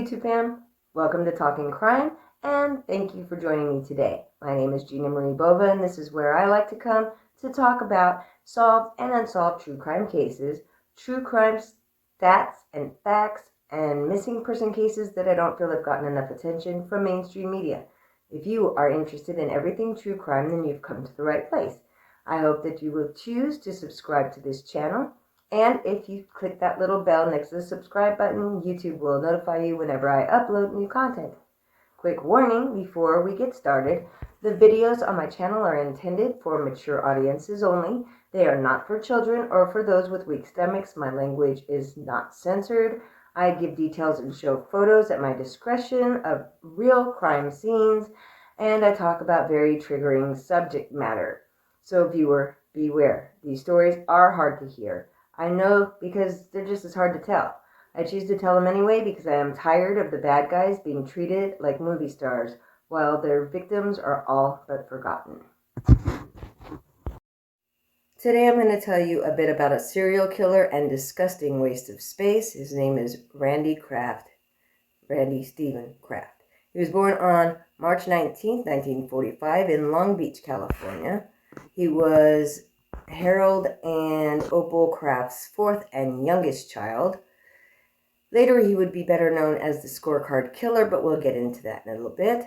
YouTube fam, welcome to Talking Crime, and thank you for joining me today. My name is Gina Marie Bova, and this is where I like to come to talk about solved and unsolved true crime cases, true crime stats and facts, and missing person cases that I don't feel have gotten enough attention from mainstream media. If you are interested in everything true crime, then you've come to the right place. I hope that you will choose to subscribe to this channel. And if you click that little bell next to the subscribe button, YouTube will notify you whenever I upload new content. Quick warning before we get started, the videos on my channel are intended for mature audiences only. They are not for children or for those with weak stomachs. My language is not censored. I give details and show photos at my discretion of real crime scenes, and I talk about very triggering subject matter. So viewer, beware. These stories are hard to hear. I know, because they're just as hard to tell. I choose to tell them anyway because I am tired of the bad guys being treated like movie stars while their victims are all but forgotten. Today I'm going to tell you a bit about a serial killer and disgusting waste of space. His name is Randy Stephen Kraft. He was born on March 19, 1945 in Long Beach, California. He was Harold and Opal Kraft's fourth and youngest child. Later, he would be better known as the scorecard killer, but we'll get into that in a little bit.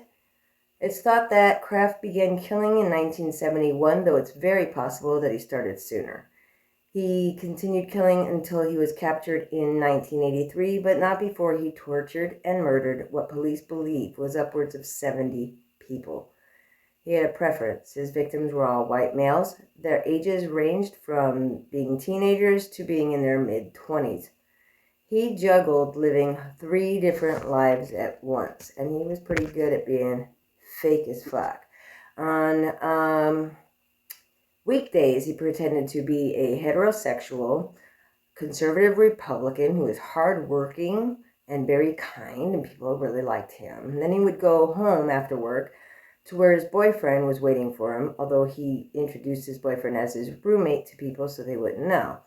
It's thought that Kraft began killing in 1971, though it's very possible that he started sooner. He continued killing until he was captured in 1983, but not before he tortured and murdered what police believe was upwards of 70 people. He had a preference. His victims were all white males. Their ages ranged from being teenagers to being in their mid-20s. He juggled living 3 different lives at once, and he was pretty good at being fake as fuck. On weekdays, he pretended to be a heterosexual, conservative Republican who was hardworking and very kind, and people really liked him. And then he would go home after work to where his boyfriend was waiting for him, although he introduced his boyfriend as his roommate to people so they wouldn't know.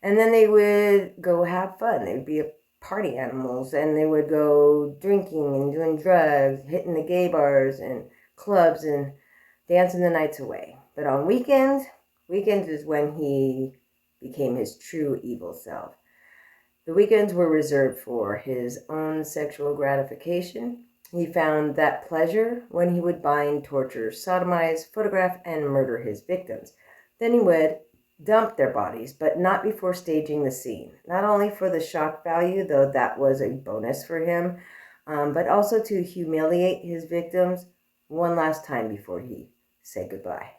And then they would go have fun. They would be party animals, and they would go drinking and doing drugs, hitting the gay bars and clubs and dancing the nights away. But on weekends is when he became his true evil self. The weekends were reserved for his own sexual gratification. He found that pleasure when he would bind, torture, sodomize, photograph, and murder his victims. Then he would dump their bodies, but not before staging the scene. Not only for the shock value, though that was a bonus for him, but also to humiliate his victims one last time before he said goodbye.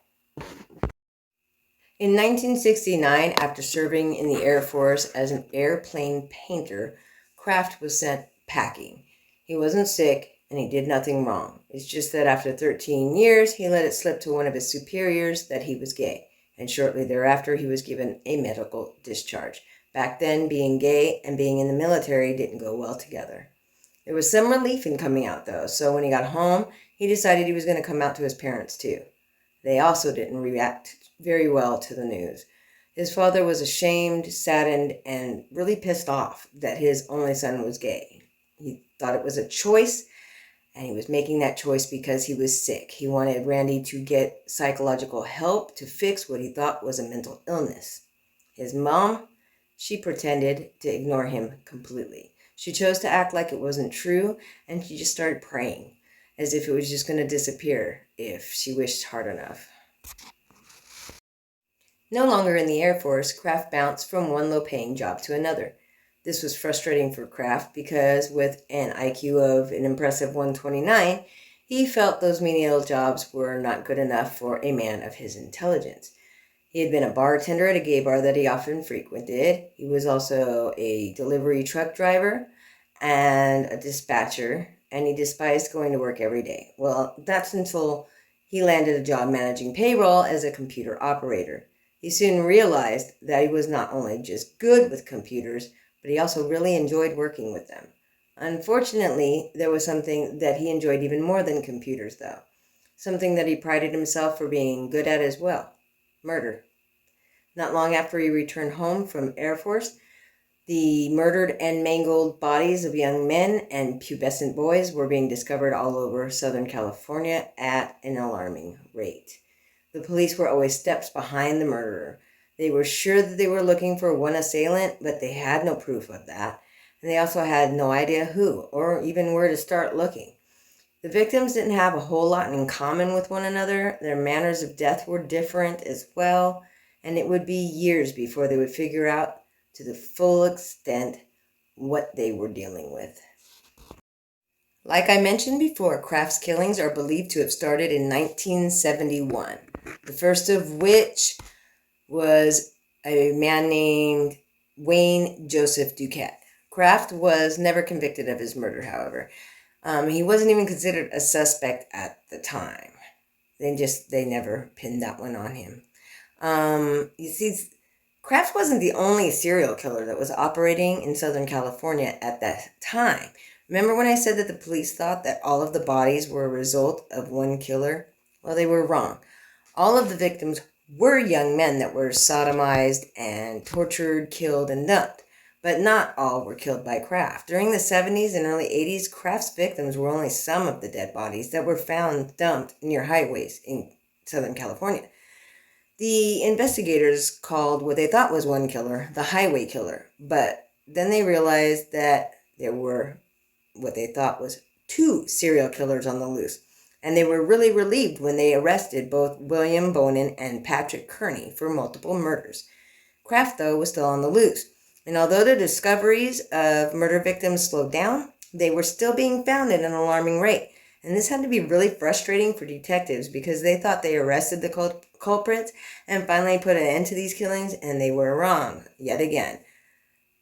In 1969, after serving in the Air Force as an airplane painter, Kraft was sent packing. He wasn't sick, and he did nothing wrong. It's just that after 13 years, he let it slip to one of his superiors that he was gay, and shortly thereafter, he was given a medical discharge. Back then, being gay and being in the military didn't go well together. There was some relief in coming out, though, so when he got home, he decided he was going to come out to his parents, too. They also didn't react very well to the news. His father was ashamed, saddened, and really pissed off that his only son was gay. He thought it was a choice, and he was making that choice because he was sick. He wanted Randy to get psychological help to fix what he thought was a mental illness. His mom, she pretended to ignore him completely. She chose to act like it wasn't true, and she just started praying, as if it was just going to disappear if she wished hard enough. No longer in the Air Force, Kraft bounced from one low-paying job to another. This was frustrating for Kraft because with an IQ of an impressive 129, he felt those menial jobs were not good enough for a man of his intelligence. He had been a bartender at a gay bar that he often frequented. He was also a delivery truck driver and a dispatcher, and he despised going to work every day. Well, that's until he landed a job managing payroll as a computer operator. He soon realized that he was not only just good with computers, but he also really enjoyed working with them. Unfortunately, there was something that he enjoyed even more than computers, though. Something that he prided himself for being good at as well: murder. Not long after he returned home from Air Force, The murdered and mangled bodies of young men and pubescent boys were being discovered all over Southern California at an alarming rate. The police were always steps behind the murderer. They were sure that they were looking for one assailant, but they had no proof of that. And they also had no idea who, or even where to start looking. The victims didn't have a whole lot in common with one another. Their manners of death were different as well, and it would be years before they would figure out to the full extent what they were dealing with. Like I mentioned before, Kraft's killings are believed to have started in 1971, the first of which was a man named Wayne Joseph Duquette. Kraft was never convicted of his murder, however. He wasn't even considered a suspect at the time. They never pinned that one on him. You see, Kraft wasn't the only serial killer that was operating in Southern California at that time. Remember when I said that the police thought that all of the bodies were a result of one killer? Well, they were wrong. All of the victims were young men that were sodomized and tortured, killed, and dumped. But not all were killed by Kraft. During the 70s and early 80s, Kraft's victims were only some of the dead bodies that were found dumped near highways in Southern California. The investigators called what they thought was one killer the highway killer, but then they realized that there were what they thought was two serial killers on the loose. And they were really relieved when they arrested both William Bonin and Patrick Kearney for multiple murders. Kraft, though, was still on the loose. And although the discoveries of murder victims slowed down, they were still being found at an alarming rate. And this had to be really frustrating for detectives because they thought they arrested the culprits and finally put an end to these killings, and they were wrong yet again.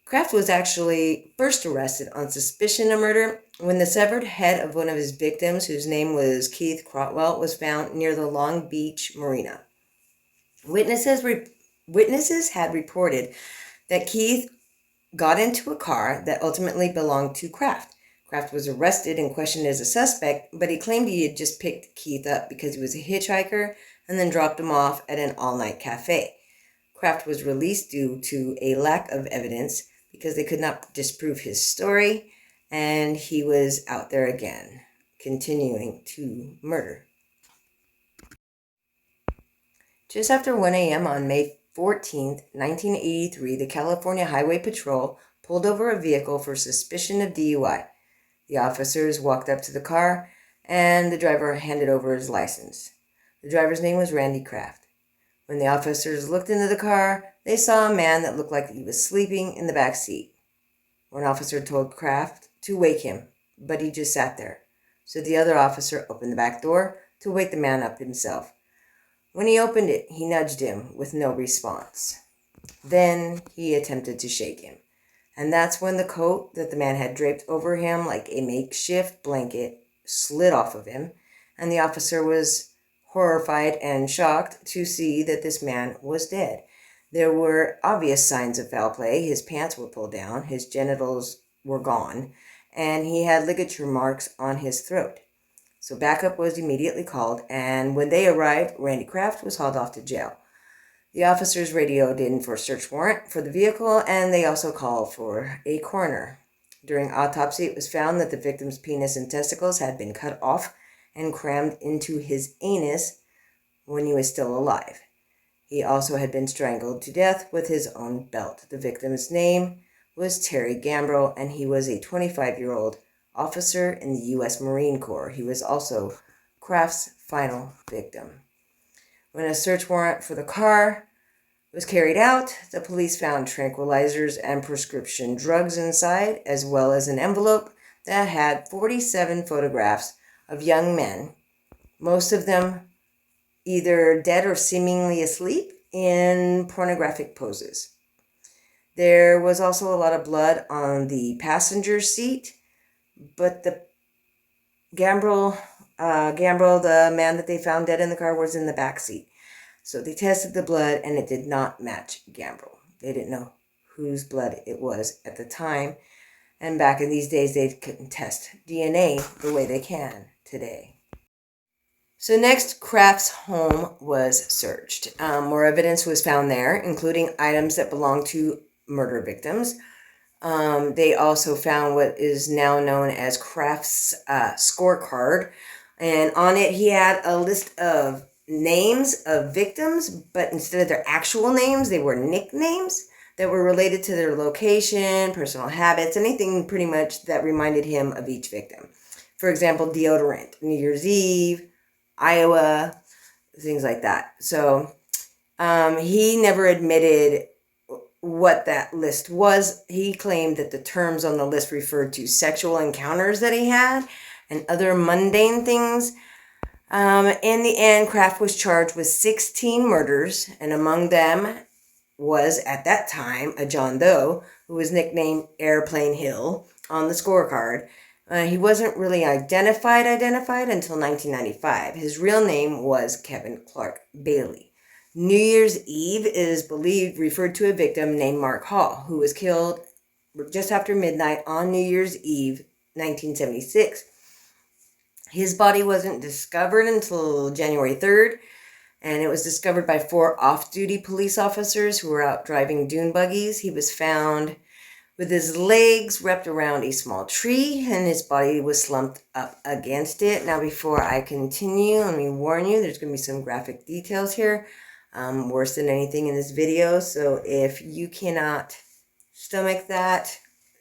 Kraft was actually first arrested on suspicion of murder when the severed head of one of his victims, whose name was Keith Crotwell, was found near the Long Beach Marina. Witnesses had reported that Keith got into a car that ultimately belonged to Kraft. Kraft was arrested and questioned as a suspect, but he claimed he had just picked Keith up because he was a hitchhiker and then dropped him off at an all-night cafe. Kraft was released due to a lack of evidence because they could not disprove his story, and he was out there again, continuing to murder. Just after 1 a.m. on May 14, 1983, the California Highway Patrol pulled over a vehicle for suspicion of DUI. The officers walked up to the car, and the driver handed over his license. The driver's name was Randy Kraft. When the officers looked into the car, they saw a man that looked like he was sleeping in the back seat. One officer told Kraft to wake him, but he just sat there. So the other officer opened the back door to wake the man up himself. When he opened it, he nudged him with no response. Then he attempted to shake him. And that's when the coat that the man had draped over him like a makeshift blanket slid off of him, and the officer was horrified and shocked to see that this man was dead. There were obvious signs of foul play. His pants were pulled down, his genitals were gone, and he had ligature marks on his throat. So backup was immediately called, and when they arrived, Randy Kraft was hauled off to jail. The officers radioed in for a search warrant for the vehicle, and they also called for a coroner. During autopsy, it was found that the victim's penis and testicles had been cut off and crammed into his anus when he was still alive. He also had been strangled to death with his own belt. The victim's name was Terry Gambrell, and he was a 25-year-old officer in the U.S. Marine Corps. He was also Kraft's final victim. When a search warrant for the car was carried out, the police found tranquilizers and prescription drugs inside, as well as an envelope that had 47 photographs of young men, most of them either dead or seemingly asleep in pornographic poses. There was also a lot of blood on the passenger seat, but the Gambrell, the man that they found dead in the car, was in the back seat. So they tested the blood, and it did not match Gambrell. They didn't know whose blood it was at the time. And back in these days, they couldn't test DNA the way they can today. So next, Kraft's home was searched. More evidence was found there, including items that belonged to murder victims. They also found what is now known as Kraft's scorecard. And on it, he had a list of names of victims, but instead of their actual names, they were nicknames that were related to their location, personal habits, anything pretty much that reminded him of each victim. For example, deodorant, New Year's Eve, Iowa, things like that. So he never admitted what that list was. He claimed that the terms on the list referred to sexual encounters that he had and other mundane things. In the end, Kraft was charged with 16 murders, and among them was, at that time, a John Doe who was nicknamed Airplane Hill on the scorecard. He wasn't really identified until 1995. His real name was Kevin Clark Bailey. New Year's Eve is believed referred to a victim named Mark Hall, who was killed just after midnight on New Year's Eve, 1976. His body wasn't discovered until January 3rd, and it was discovered by 4 off-duty police officers who were out driving dune buggies. He was found with his legs wrapped around a small tree, and his body was slumped up against it. Now, before I continue, let me warn you, there's going to be some graphic details here, worse than anything in this video. So if you cannot stomach that,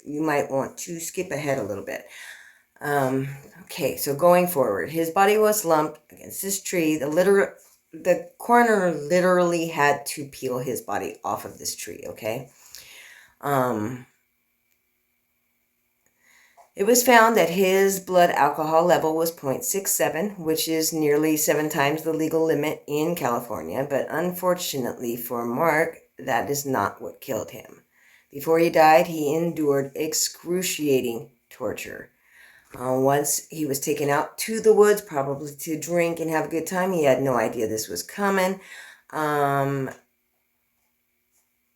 you might want to skip ahead a little bit. Okay, so going forward, his body was slumped against this tree. The coroner literally had to peel his body off of this tree, okay? It was found that his blood alcohol level was 0.67, which is nearly 7 times the legal limit in California. But unfortunately for Mark, that is not what killed him. Before he died, he endured excruciating torture. Once he was taken out to the woods, probably to drink and have a good time. He had no idea this was coming.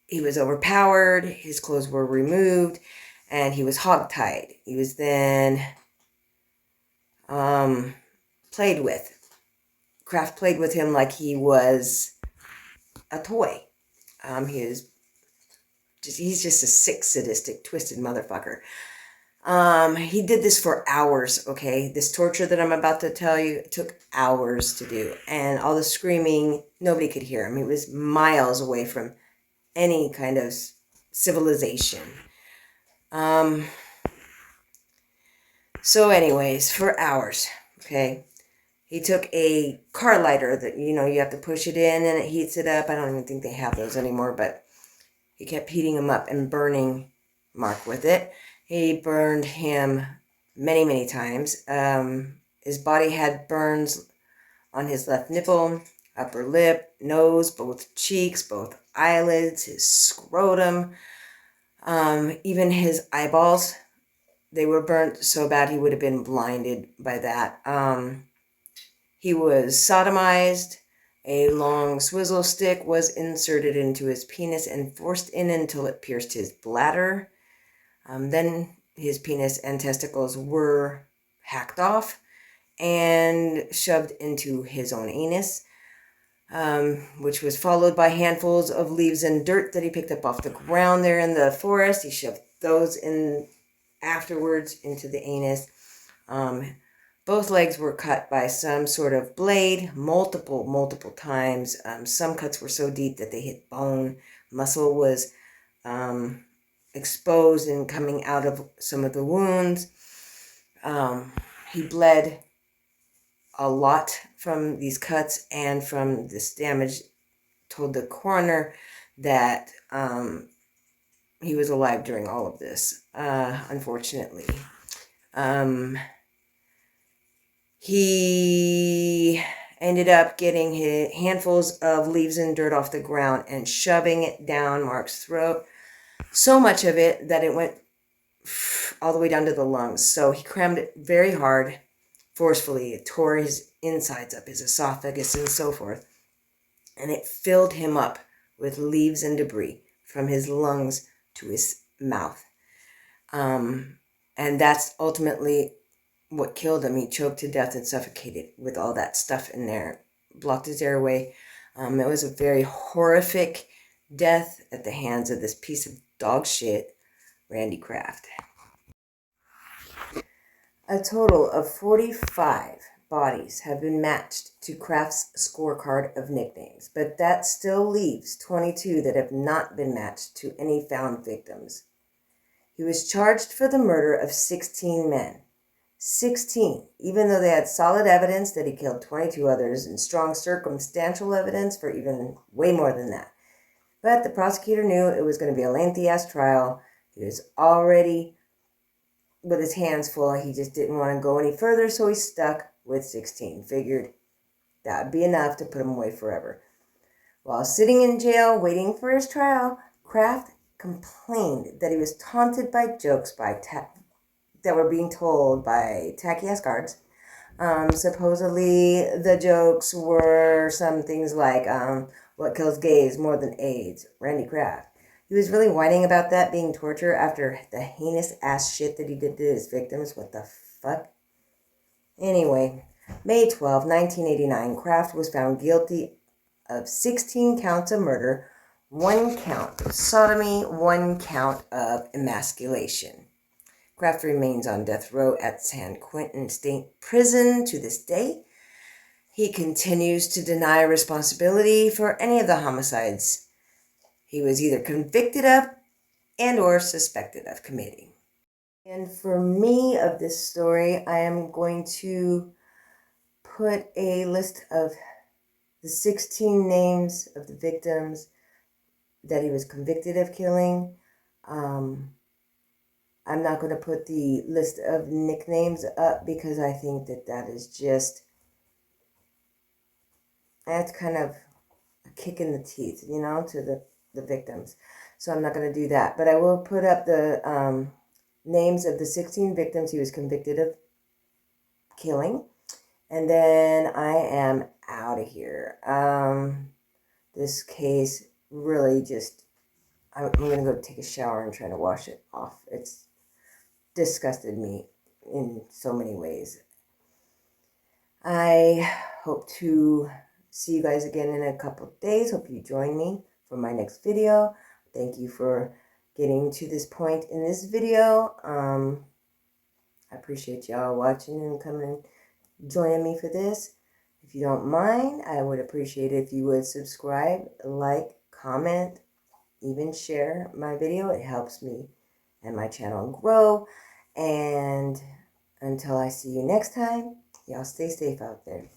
He was overpowered. His clothes were removed. And he was hogtied. He was then played with. Kraft played with him like he was a toy. He's just a sick, sadistic, twisted motherfucker. He did this for hours, okay? This torture that I'm about to tell you took hours to do. And all the screaming, nobody could hear him. He was miles away from any kind of civilization. So anyways, for hours, okay, he took a car lighter that, you have to push it in and it heats it up. I don't even think they have those anymore, but he kept heating them up and burning Mark with it. He burned him many, many times. His body had burns on his left nipple, upper lip, nose, both cheeks, both eyelids, his scrotum, even his eyeballs. They were burnt so bad he would have been blinded by that. He was sodomized. A long swizzle stick was inserted into his penis and forced in until it pierced his bladder. Then his penis and testicles were hacked off and shoved into his own anus, which was followed by handfuls of leaves and dirt that he picked up off the ground there in the forest. He shoved those in afterwards into the anus. Both legs were cut by some sort of blade multiple times. Some cuts were so deep that they hit bone. Muscle was exposed and coming out of some of the wounds. He bled a lot from these cuts and from this damage. Told the coroner that he was alive during all of this, unfortunately. He ended up getting handfuls of leaves and dirt off the ground and shoving it down Mark's throat. So much of it that it went all the way down to the lungs. So he crammed it very hard, forcefully. It tore his insides up, his esophagus and so forth. And it filled him up with leaves and debris from his lungs to his mouth. And that's ultimately what killed him. He choked to death and suffocated with all that stuff in there. Blocked his airway. It was a very horrific death at the hands of this piece of dog shit Randy Kraft. A total of 45 bodies have been matched to Kraft's scorecard of nicknames, but that still leaves 22 that have not been matched to any found victims. He was charged for the murder of 16 men. 16, even though they had solid evidence that he killed 22 others and strong circumstantial evidence for even way more than that. But the prosecutor knew it was going to be a lengthy-ass trial. He was already with his hands full. He just didn't want to go any further, so he stuck with 16. Figured that would be enough to put him away forever. While sitting in jail waiting for his trial, Kraft complained that he was taunted by jokes that were being told by tacky-ass guards. Supposedly, the jokes were some things like, what kills gays more than AIDS? Randy Kraft. He was really whining about that being torture after the heinous ass shit that he did to his victims. What the fuck? Anyway, May 12, 1989, Kraft was found guilty of 16 counts of murder, 1 count of sodomy, 1 count of emasculation. Kraft remains on death row at San Quentin State Prison to this day. He continues to deny responsibility for any of the homicides he was either convicted of and or suspected of committing. And for me of this story, I am going to put a list of the 16 names of the victims that he was convicted of killing. I'm not going to put the list of nicknames up because I think that is just, that's kind of a kick in the teeth, to the victims. So I'm not going to do that. But I will put up the names of the 16 victims he was convicted of killing. And then I am out of here. This case really just, I'm going to go take a shower and try to wash it off. It's disgusted me in so many ways. I hope to see you guys again in a couple of days. Hope you join me for my next video. Thank you for getting to this point in this video. I appreciate y'all watching and coming and joining me for this. If you don't mind, I would appreciate it if you would subscribe, like, comment, even share my video. It helps me and my channel grow. And until I see you next time, y'all stay safe out there.